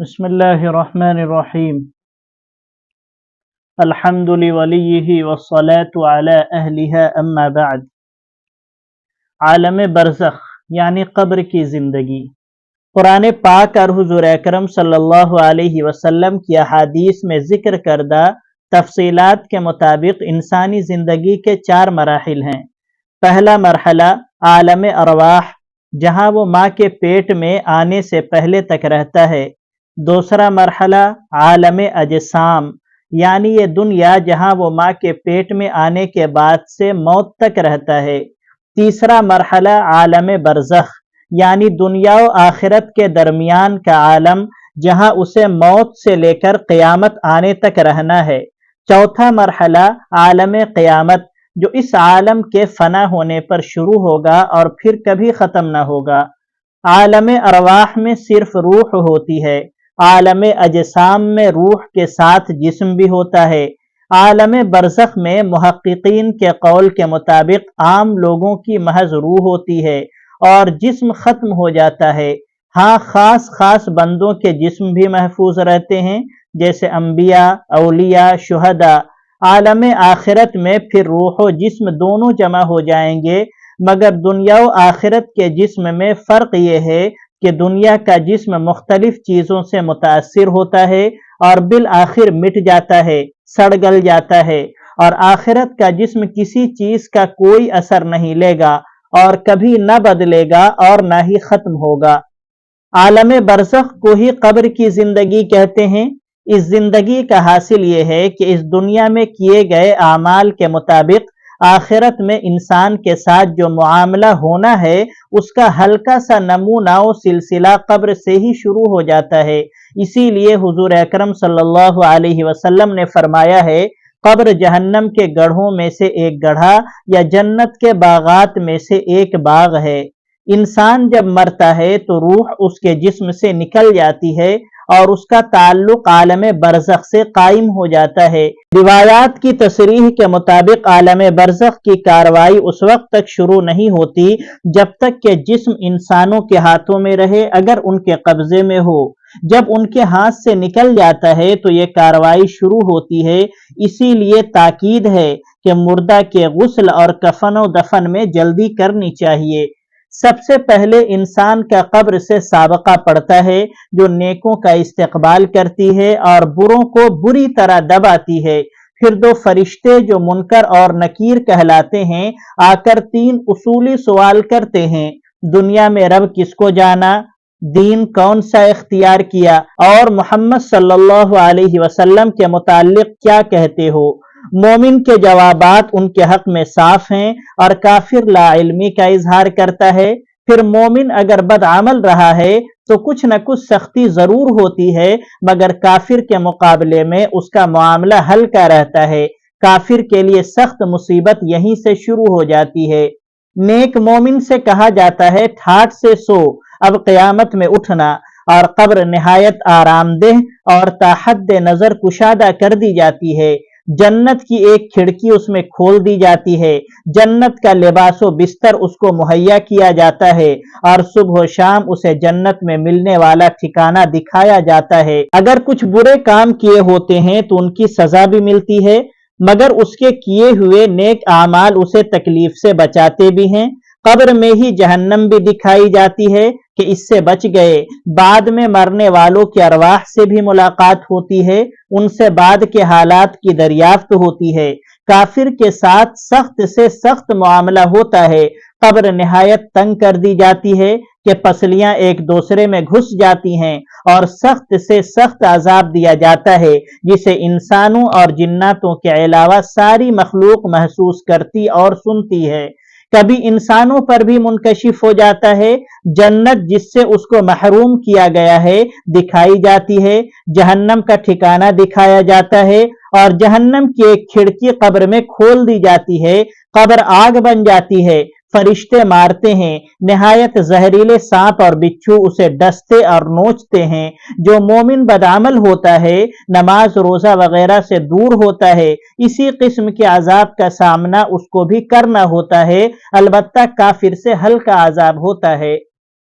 بسم اللہ الرحمن الرحیم الحمد لولیہ والصلاة علی اہلہا اما بعد۔ عالم برزخ یعنی قبر کی زندگی۔ قرآن پاک اور حضور اکرم صلی اللہ علیہ وسلم کی احادیث میں ذکر کردہ تفصیلات کے مطابق انسانی زندگی کے 4 مراحل ہیں۔ پہلا مرحلہ عالم ارواح، جہاں وہ ماں کے پیٹ میں آنے سے پہلے تک رہتا ہے۔ دوسرا مرحلہ عالم اجسام، یعنی یہ دنیا جہاں وہ ماں کے پیٹ میں آنے کے بعد سے موت تک رہتا ہے۔ تیسرا مرحلہ عالم برزخ، یعنی دنیا و آخرت کے درمیان کا عالم، جہاں اسے موت سے لے کر قیامت آنے تک رہنا ہے۔ چوتھا مرحلہ عالم قیامت، جو اس عالم کے فنا ہونے پر شروع ہوگا اور پھر کبھی ختم نہ ہوگا۔ عالم ارواح میں صرف روح ہوتی ہے۔ عالم اجسام میں روح کے ساتھ جسم بھی ہوتا ہے۔ عالم برزخ میں محققین کے قول کے مطابق عام لوگوں کی محض روح ہوتی ہے اور جسم ختم ہو جاتا ہے۔ ہاں، خاص بندوں کے جسم بھی محفوظ رہتے ہیں، جیسے انبیاء، اولیاء، شہداء۔ عالم آخرت میں پھر روح و جسم دونوں جمع ہو جائیں گے، مگر دنیا و آخرت کے جسم میں فرق یہ ہے کہ دنیا کا جسم مختلف چیزوں سے متاثر ہوتا ہے اور بالآخر مٹ جاتا ہے، سڑ گل جاتا ہے، اور آخرت کا جسم کسی چیز کا کوئی اثر نہیں لے گا اور کبھی نہ بدلے گا اور نہ ہی ختم ہوگا۔ عالم برزخ کو ہی قبر کی زندگی کہتے ہیں۔ اس زندگی کا حاصل یہ ہے کہ اس دنیا میں کیے گئے اعمال کے مطابق آخرت میں انسان کے ساتھ جو معاملہ ہونا ہے، اس کا ہلکا سا نمونہ و سلسلہ قبر سے ہی شروع ہو جاتا ہے۔ اسی لیے حضور اکرم صلی اللہ علیہ وسلم نے فرمایا ہے، قبر جہنم کے گڑھوں میں سے ایک گڑھا یا جنت کے باغات میں سے ایک باغ ہے۔ انسان جب مرتا ہے تو روح اس کے جسم سے نکل جاتی ہے اور اس کا تعلق عالم برزخ سے قائم ہو جاتا ہے۔ روایات کی تصریح کے مطابق عالم برزخ کی کاروائی اس وقت تک شروع نہیں ہوتی جب تک کہ جسم انسانوں کے ہاتھوں میں رہے، اگر ان کے قبضے میں ہو۔ جب ان کے ہاتھ سے نکل جاتا ہے تو یہ کاروائی شروع ہوتی ہے۔ اسی لیے تاکید ہے کہ مردہ کے غسل اور کفن و دفن میں جلدی کرنی چاہیے۔ سب سے پہلے انسان کا قبر سے سابقہ پڑتا ہے، جو نیکوں کا استقبال کرتی ہے اور بروں کو بری طرح دباتی ہے۔ پھر 2 فرشتے جو منکر اور نکیر کہلاتے ہیں آ کر 3 اصولی سوال کرتے ہیں: دنیا میں رب کس کو جانا، دین کون سا اختیار کیا، اور محمد صلی اللہ علیہ وسلم کے متعلق کیا کہتے ہو؟ مومن کے جوابات ان کے حق میں صاف ہیں اور کافر لا علمی کا اظہار کرتا ہے۔ پھر مومن اگر بدعمل رہا ہے تو کچھ نہ کچھ سختی ضرور ہوتی ہے، مگر کافر کے مقابلے میں اس کا معاملہ ہلکا رہتا ہے۔ کافر کے لیے سخت مصیبت یہیں سے شروع ہو جاتی ہے۔ نیک مومن سے کہا جاتا ہے، ٹھاٹ سے سو، اب قیامت میں اٹھنا، اور قبر نہایت آرام دہ اور تا حد نظر کشادہ کر دی جاتی ہے۔ جنت کی ایک کھڑکی اس میں کھول دی جاتی ہے، جنت کا لباس و بستر اس کو مہیا کیا جاتا ہے، اور صبح و شام اسے جنت میں ملنے والا ٹھکانہ دکھایا جاتا ہے۔ اگر کچھ برے کام کیے ہوتے ہیں تو ان کی سزا بھی ملتی ہے، مگر اس کے کیے ہوئے نیک اعمال اسے تکلیف سے بچاتے بھی ہیں۔ قبر میں ہی جہنم بھی دکھائی جاتی ہے کہ اس سے بچ گئے۔ بعد میں مرنے والوں کی ارواح سے بھی ملاقات ہوتی ہے، ان سے بعد کے حالات کی دریافت ہوتی ہے۔ کافر کے ساتھ سخت سے سخت معاملہ ہوتا ہے۔ قبر نہایت تنگ کر دی جاتی ہے کہ پسلیاں ایک دوسرے میں گھس جاتی ہیں، اور سخت سے سخت عذاب دیا جاتا ہے، جسے انسانوں اور جناتوں کے علاوہ ساری مخلوق محسوس کرتی اور سنتی ہے۔ کبھی انسانوں پر بھی منکشف ہو جاتا ہے۔ جنت جس سے اس کو محروم کیا گیا ہے دکھائی جاتی ہے، جہنم کا ٹھکانہ دکھایا جاتا ہے، اور جہنم کی ایک کھڑکی قبر میں کھول دی جاتی ہے۔ قبر آگ بن جاتی ہے، فرشتے مارتے ہیں، نہایت زہریلے سانپ اور بچھو اسے ڈستے اور نوچتے ہیں۔ جو مومن بدعمل ہوتا ہے، نماز روزہ وغیرہ سے دور ہوتا ہے، اسی قسم کے عذاب کا سامنا اس کو بھی کرنا ہوتا ہے، البتہ کافر سے ہلکا عذاب ہوتا ہے۔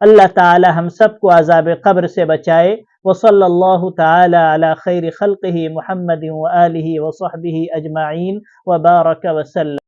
اللہ تعالی ہم سب کو عذاب قبر سے بچائے۔ وصلی اللہ تعالی علی خیر خلقہ محمد وآلہ وصحبہ اجمعین وبارک وسلم.